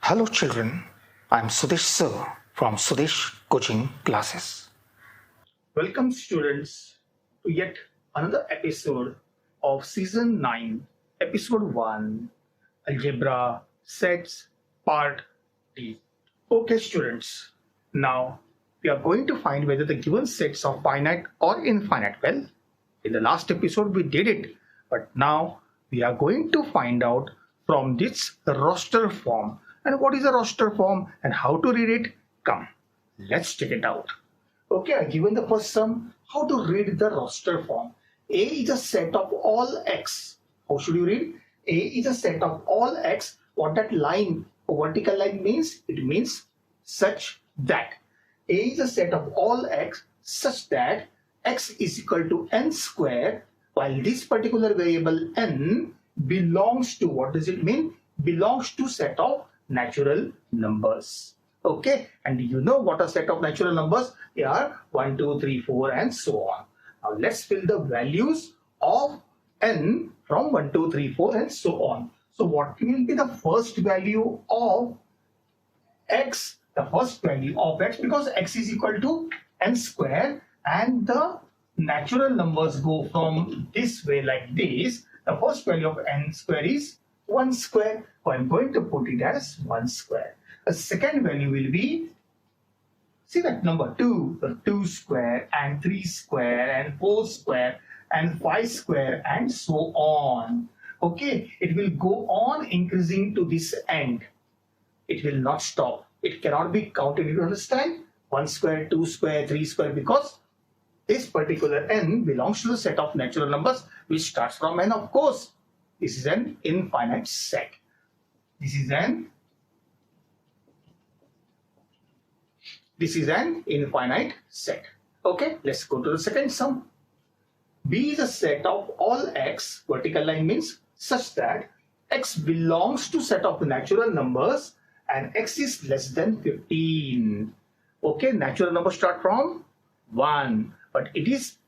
Hello children, I am Sudesh sir from Sudesh Coaching Classes. Welcome students to yet another episode of Season 9, Episode 1, Algebra Sets Part D. Okay students, now we are going to find whether the given sets are finite or infinite. Well, in the last episode we did it, but now we are going to find out from this roster form. And what is a roster form and how to read it? Come, let's check it out. Okay, given the first sum, how to read the roster form? A is a set of all x. How should you read? A is a set of all x. What that line, a vertical line means? It means such that. A is a set of all x such that x is equal to n square, while this particular variable n belongs to, what does it mean? Belongs to set of natural numbers. Okay, and you know what a set of natural numbers? They are 1, 2, 3, 4 and so on. Now let's fill the values of n from 1, 2, 3, 4 and so on. So what will be the first value of x? The first value of x, because x is equal to n square and the natural numbers go from this way like this. The first value of n square is 1 square. So I'm going to put it as 1 square. The second value will be, see that number 2, the 2 square and 3 square and 4 square and 5 square and so on. Okay, it will go on increasing to this end. It will not stop. It cannot be counted. You understand? 1 square, 2 square, 3 square, because this particular n belongs to the set of natural numbers which starts from n, of course. This is an infinite set. This is an infinite set. Okay, let's go to the second sum. B is a set of all x, vertical line means such that x belongs to set of natural numbers and x is less than 15. Okay, natural numbers start from 1, but it is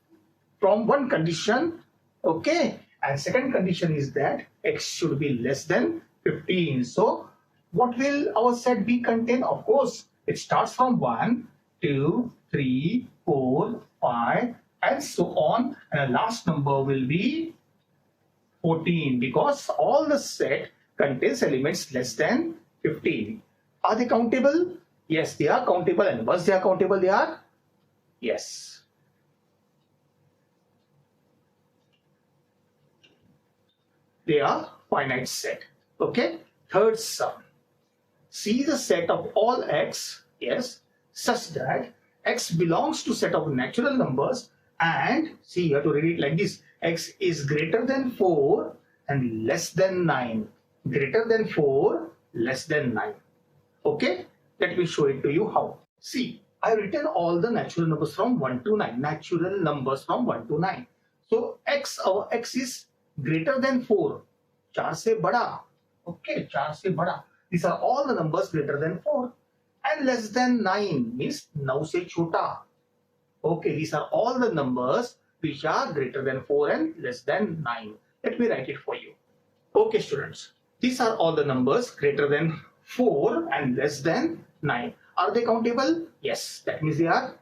from one condition. Okay, and second condition is that x should be less than 15. So what will our set B contain? Of course, it starts from 1, 2, 3, 4, 5 and so on, and the last number will be 14, because all the set contains elements less than 15. Are they countable? Yes, they are countable. And once they are countable, they are? Yes. They are finite set. Okay. Third sum. C is a set of all x, yes, such that x belongs to set of natural numbers, and see, you have to read it like this: x is greater than 4 and less than 9. Greater than 4, less than 9. Okay, let me show it to you how. See, I have written all the natural numbers from 1 to 9. Natural numbers from 1 to 9. So x, our x is greater than 4. 4 se bada. Okay, 4 se bada. These are all the numbers greater than 4. And less than 9 means 9 se chota. Okay, these are all the numbers which are greater than 4 and less than 9. Let me write it for you. Okay, students. These are all the numbers greater than 4 and less than 9. Are they countable? Yes, that means they are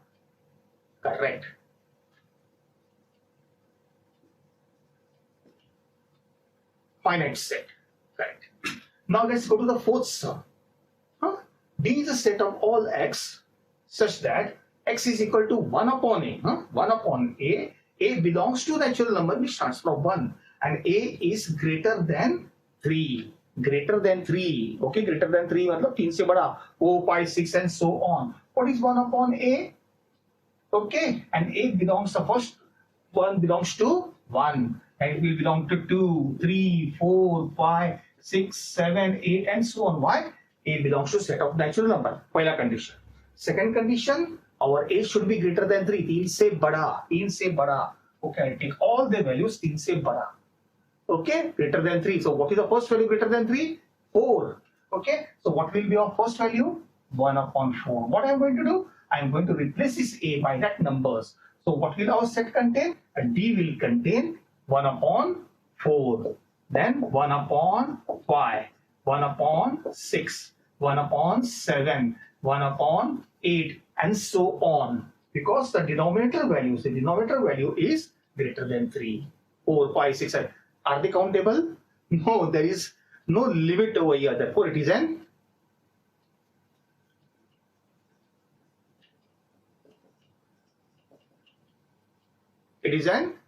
correct. Finite set. Correct. Now let's go to the fourth sum. D is a set of all x such that x is equal to 1 upon a. 1 upon a. A belongs to natural number which starts from 1. And a is greater than 3. Greater than 3. Okay, greater than 3 matlab 3 se bada. 4, 5, 6 and so on. What is 1 upon a? Okay, and a belongs, the first one belongs to 1. And it will belong to 2, 3, 4, 5, 6, 7, 8 and so on. Why? A belongs to set of natural number. Pehla condition. Second condition, our a should be greater than 3. 3 se bada. 3 se bada. Okay, I take all the values 3 se bada. Okay, greater than 3. So what is the first value greater than 3? 4. Okay, so what will be our first value? 1 upon 4. What I am going to do? I am going to replace this a by that numbers. So what will our set contain? A D will contain 1 upon 4. Then 1 upon 5. 1 upon 6. 1 upon 7, 1 upon 8, and so on. Because the denominator value is greater than 3, 4, 5, 6, 7. Are they countable? No, there is no limit over here. Therefore, it is an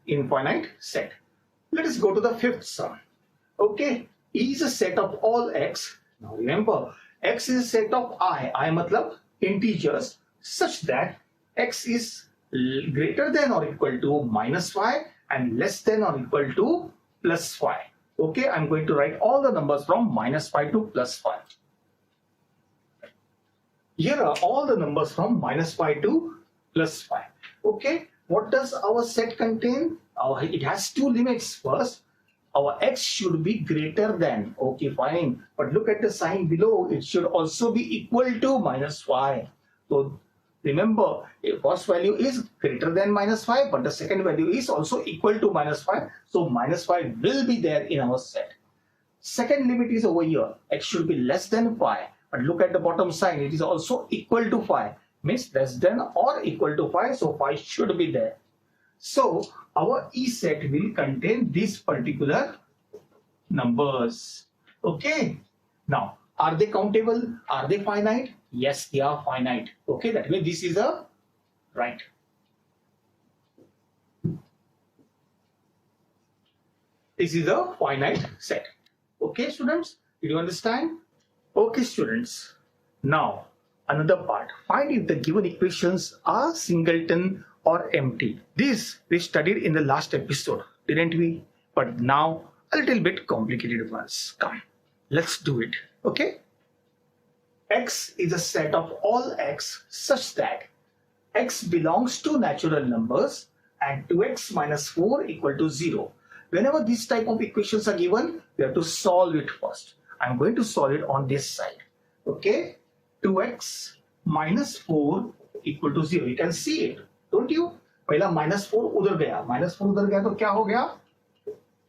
infinite set. Let us go to the fifth sum. Okay, E is a set of all x. Now remember, x is a set of I matlab integers, such that x is greater than or equal to -5 and less than or equal to +5. Okay, I'm going to write all the numbers from -5 to +5. Here are all the numbers from -5 to +5. Okay, what does our set contain? It has two limits. First, our x should be greater than. Okay, fine. But look at the sign below. It should also be equal to -5. So remember, first value is greater than -5, but the second value is also equal to -5. So -5 will be there in our set. Second limit is over here. X should be less than 5. But look at the bottom sign. It is also equal to 5. Means less than or equal to 5. So 5 should be there. So our E set will contain these particular numbers. Okay. Now, are they countable? Are they finite? Yes, they are finite. Okay, that means this is a right. This is a finite set. Okay, students, did you understand? Okay, students. Now, another part. Find if the given equations are singleton or empty. This we studied in the last episode, didn't we? But now a little bit complicated ones. Come, let's do it. Okay. X is a set of all x such that x belongs to natural numbers and 2x minus 4 equal to 0. Whenever this type of equations are given, we have to solve it first. I'm going to solve it on this side. Okay. 2x minus 4 equal to 0. You can see it, don't you? पहला -4 उधर गया, -4 उधर गया तो क्या हो गया?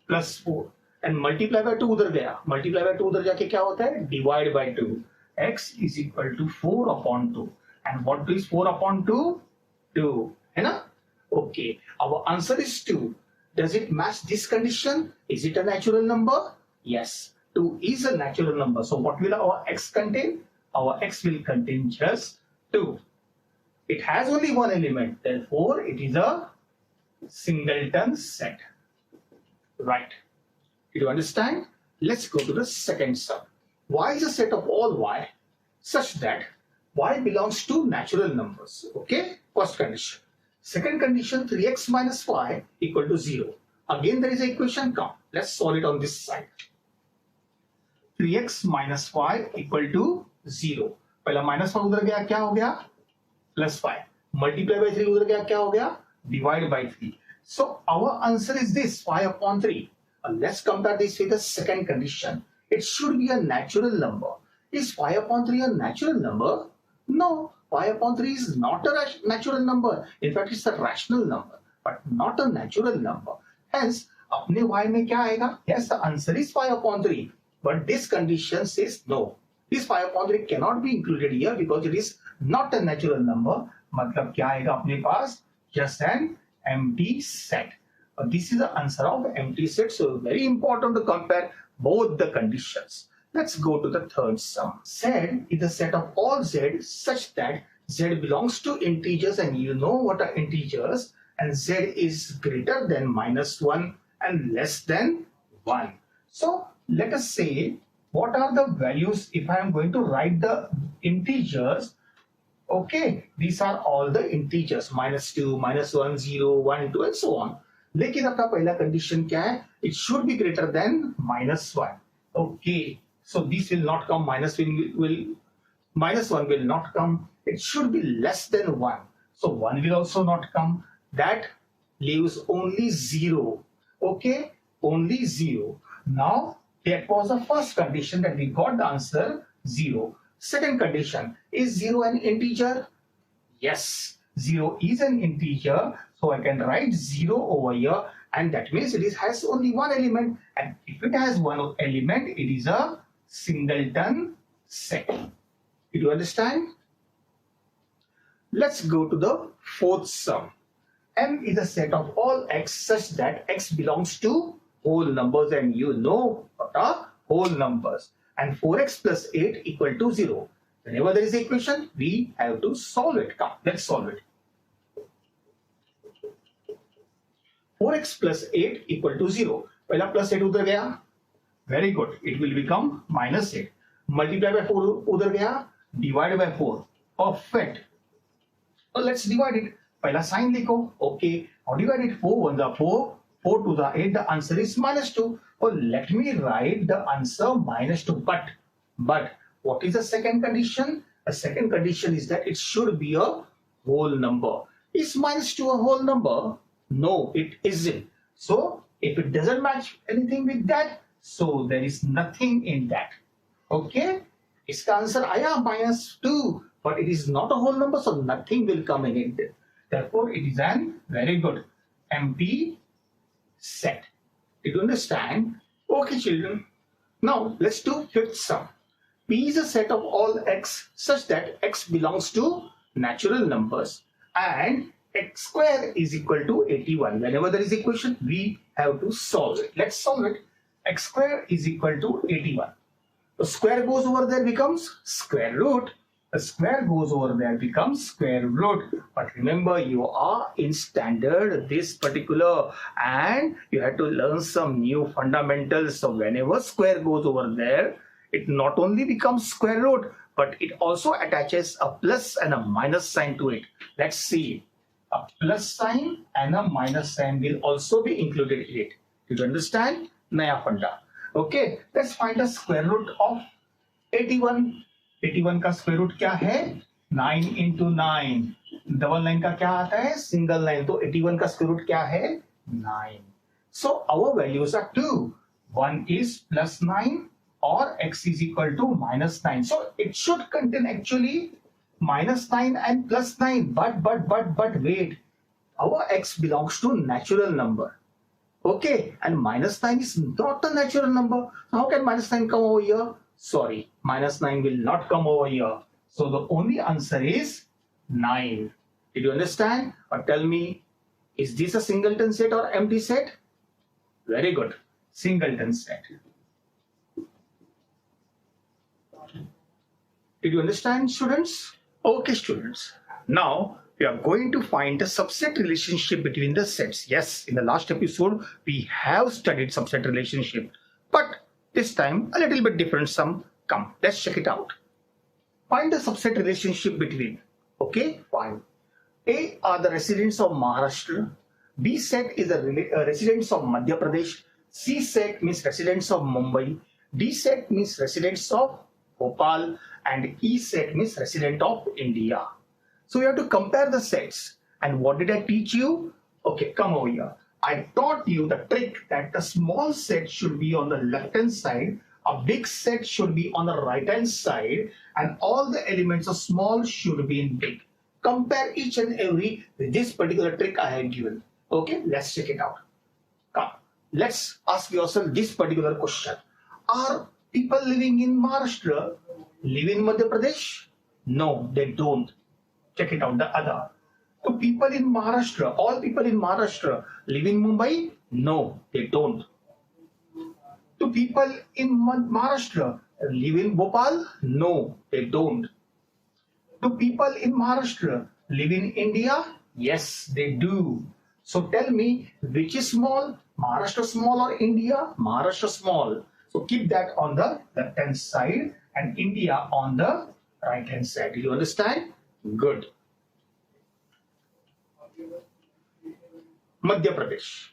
+4. And multiply by 2 उधर गया, multiply by 2 उधर जाके क्या होता है? Divide by 2. X is equal to 4 upon 2. And what is 4 upon 2? 2. है ना? Okay. Our answer is 2. Does it match this condition? Is it a natural number? Yes. 2 is a natural number. So what will our x contain? Our x will contain just 2. It has only one element. Therefore, it is a singleton set. Right. Did you understand? Let's go to the second sum. Y is a set of all y such that y belongs to natural numbers. Okay? First condition. Second condition, 3x minus 5 equal to 0. Again, there is an equation. Come, let's solve it on this side. 3x minus 5 equal to 0. पहला -5 उधर गया, क्या हो गया? +5. Multiply by 3 उधर गया, क्या हो गया? Divide by 3. So our answer is this, 5 upon 3. Let's compare this with the second condition. It should be a natural number. Is 5 upon 3 a natural number? No, 5 upon 3 is not a natural number. In fact, it's a rational number, but not a natural number. Hence, अपने y में क्या आएगा? Yes, the answer is 5 upon 3. But this condition says no. This 5 upon 3 cannot be included here because it is not a natural number. मतलब क्या आएगा अपने पास? Just an empty set. This is the answer of empty set. So very important to compare both the conditions. Let's go to the third sum. Z is a set of all z such that z belongs to integers, and you know what are integers, and z is greater than -1 and less than 1. So let us say what are the values if I am going to write the integers. Okay, these are all the integers, -2, -1, 0, 1, 2 and so on. लेकिन अपना पहला condition क्या है? It should be greater than -1. Okay, so this will not come. -1 will not come. It should be less than 1. So 1 will also not come. That leaves only 0. Okay, only 0. Now that was the first condition that we got the answer 0. Second condition, is 0 an integer? Yes, 0 is an integer. So I can write 0 over here, and that means it has only one element. And if it has one element, it is a singleton set. Did you understand? Let's go to the fourth sum. M is a set of all x such that x belongs to whole numbers, and you know what are whole numbers. And 4x plus 8 equal to 0. Whenever there is an equation, we have to solve it. Come, let's solve it. 4x plus 8 equal to 0. पहला plus 8 उधर गया. Very good. It will become minus 8. Multiply by 4 उधर गया. Divide by 4. Perfect. So let's divide it. पहला sign लिखो. Okay. Now divide it. 4 1 the 4. 4 2 the 8. The answer is minus 2. Oh, let me write the answer minus 2. But what is the second condition? The second condition is that it should be a whole number. Is minus 2 a whole number? No, it isn't. So if it doesn't match anything with that, so there is nothing in that. Okay? इसका answer आया minus 2, but it is not a whole number, so nothing will come in it. Therefore, it is an very good empty set. Did you understand? Okay, children. Now, let's do fifth sum. P is a set of all x such that x belongs to natural numbers and x square is equal to 81. Whenever there is equation, we have to solve it. Let's solve it. X square is equal to 81. The square goes over there, becomes square root. The square goes over there, becomes square root. But remember, you are in standard this particular and you have to learn some new fundamentals. So whenever square goes over there, it not only becomes square root, but it also attaches a plus and a minus sign to it. Let's see. A plus sign and a minus sign will also be included in it. Did you understand? Naya funda. Okay, let's find the square root of 81. 81 का square root क्या है? 9 into 9. Double 9 का क्या आता है? Single 9. तो 81 का square root क्या है? 9. So our values are 2. One is plus 9 or x is equal to minus 9. So it should contain actually minus 9 and plus 9. But wait. Our x belongs to natural number. Okay, and minus 9 is not a natural number. How can minus 9 come over here? Sorry, minus 9 will not come over here. So the only answer is 9. Did you understand? Or tell me, is this a singleton set or empty set? Very good. Singleton set. Did you understand, students? Okay, students. Now, we are going to find the subset relationship between the sets. Yes, in the last episode, we have studied subset relationship. But this time, a little bit different sum. Come, let's check it out. Find the subset relationship between. Okay, fine. A are the residents of Maharashtra. B set is the residents of Madhya Pradesh. C set means residents of Mumbai. D set means residents of Bhopal. And E set means resident of India. So you have to compare the sets. And what did I teach you? Okay, come over here. I taught you the trick that the small set should be on the left hand side, a big set should be on the right hand side, and all the elements of small should be in big. Compare each and every with this particular trick I have given. Okay, let's check it out. Come, let's ask yourself this particular question. Are people living in Maharashtra live in Madhya Pradesh? No, they don't. Check it out, the other. Do people in Maharashtra, all people in Maharashtra live in Mumbai? No, they don't. Do people in Maharashtra live in Bhopal? No, they don't. Do people in Maharashtra live in India? Yes, they do. So tell me, which is small? Maharashtra small or India? Maharashtra small. So keep that on the left hand side and India on the right hand side. Do you understand? Good. Madhya Pradesh.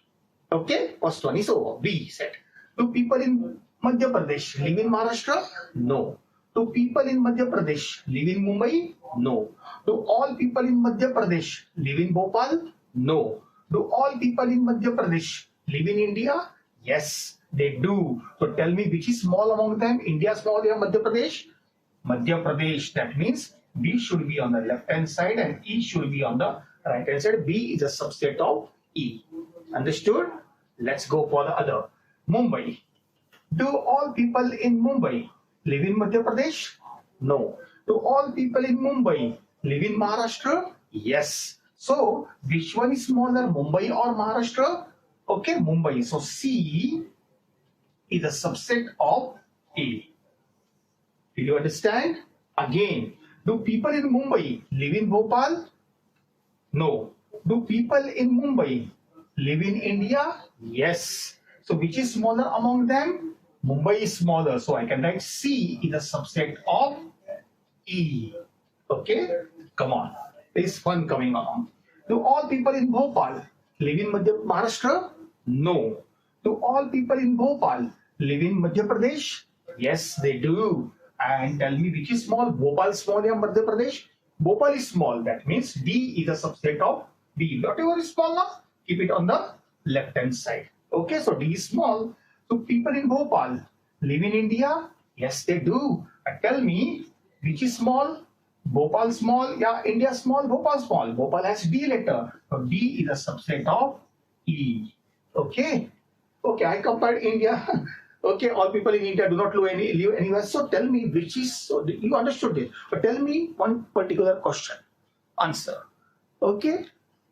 Okay, first one is over. B set. Do people in Madhya Pradesh live in Maharashtra? No. Do people in Madhya Pradesh live in Mumbai? No. Do all people in Madhya Pradesh live in Bhopal? No. Do all people in Madhya Pradesh live in India? Yes, they do. So tell me which is small among them? India small or Madhya Pradesh? Madhya Pradesh. That means B should be on the left hand side and E should be on the right hand side. B is a subset of E. Understood? Let's go for the other. Mumbai. Do all people in Mumbai live in Madhya Pradesh? No. Do all people in Mumbai live in Maharashtra? Yes. So, which one is smaller, Mumbai or Maharashtra? Okay, Mumbai. So, C is a subset of A. Did you understand? Again, do people in Mumbai live in Bhopal? No. Do people in Mumbai live in India? Yes. So, which is smaller among them? Mumbai is smaller. So, I can write C is a subset of E. Okay? Come on. There is fun coming along. Do all people in Bhopal live in Maharashtra? No. Do all people in Bhopal live in Madhya Pradesh? Yes, they do. And tell me which is small? Bhopal small or Madhya Pradesh? Bhopal is small. That means D is a subset of B. Whatever is small now, keep it on the left hand side. Okay, so D is small. So people in Bhopal live in India? Yes, they do. Tell me which is small? Bhopal small, yeah, India small, Bhopal small. Bhopal has D letter. So D is a subset of E. Okay. Okay, I compared India. Okay, all people in India do not live anywhere. So tell me which is, so you understood it. But tell me one particular question. Answer. Okay.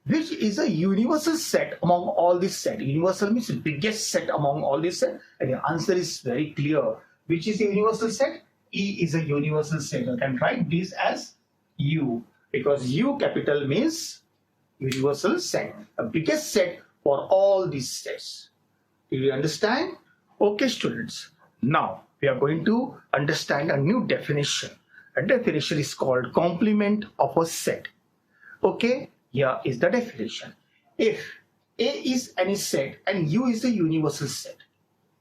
Which is a universal set among all these sets? Universal means biggest set among all these sets. And the answer is very clear. Which is a universal set? E is a universal set. I can write this as U because U capital means universal set. The biggest set for all these sets. Do you understand? Okay, students. Now we are going to understand a new definition. A definition is called complement of a set. Okay, here is the definition. If A is any set and U is a universal set.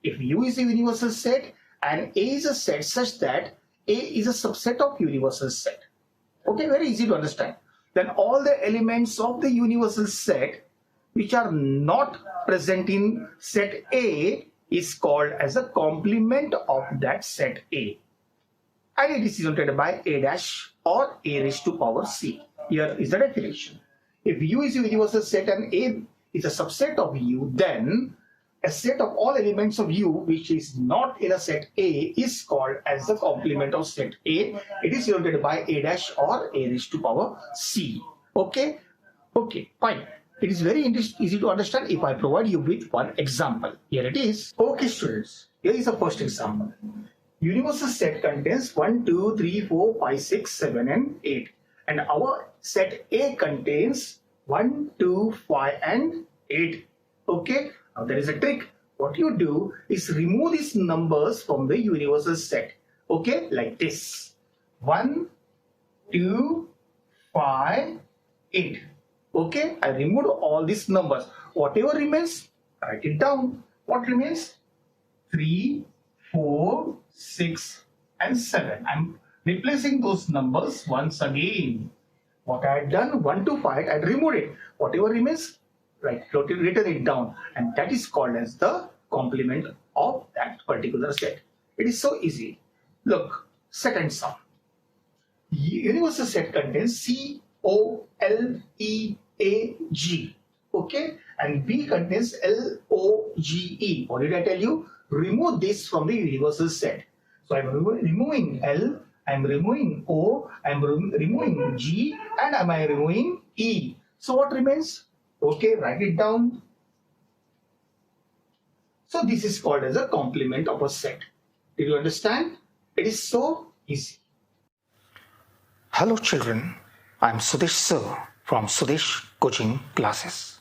If U is a universal set and A is a set such that A is a subset of universal set. Okay, very easy to understand. Then all the elements of the universal set which are not present in set A is called as a complement of that set A. And it is denoted by A dash or A raised to power C. Here is the definition. If U is a universal set and A is a subset of U, then a set of all elements of U which is not in a set A is called as the complement of set A. It is denoted by A dash or A raised to power C. Okay? Okay, fine. It is very easy to understand if I provide you with one example. Here it is. Okay, students. Here is the first example. Universal set contains 1, 2, 3, 4, 5, 6, 7 and 8. And our set A contains 1, 2, 5 and 8. Okay. Now there is a trick. What you do is remove these numbers from the universal set. Okay. Like this. 1, 2, 5, 8. Okay. I removed all these numbers. Whatever remains, write it down. What remains? 3, 4, 6 and 7. I'm replacing those numbers once again. What I had done, 1 to 5, I had removed it. Whatever remains, written it down. And that is called as the complement of that particular set. It is so easy. Look, second sum. Universal set contains C, O, L, E, A, G. Okay? And B contains L, O, G, E. What did I tell you? Remove this from the universal set. So I'm removing L, I'm removing O, I'm removing G, and am I removing E. So what remains? Okay, write it down. So this is called as a complement of a set. Did you understand? It is so easy. Hello children, I am Sudesh sir from Sudesh Coaching Classes.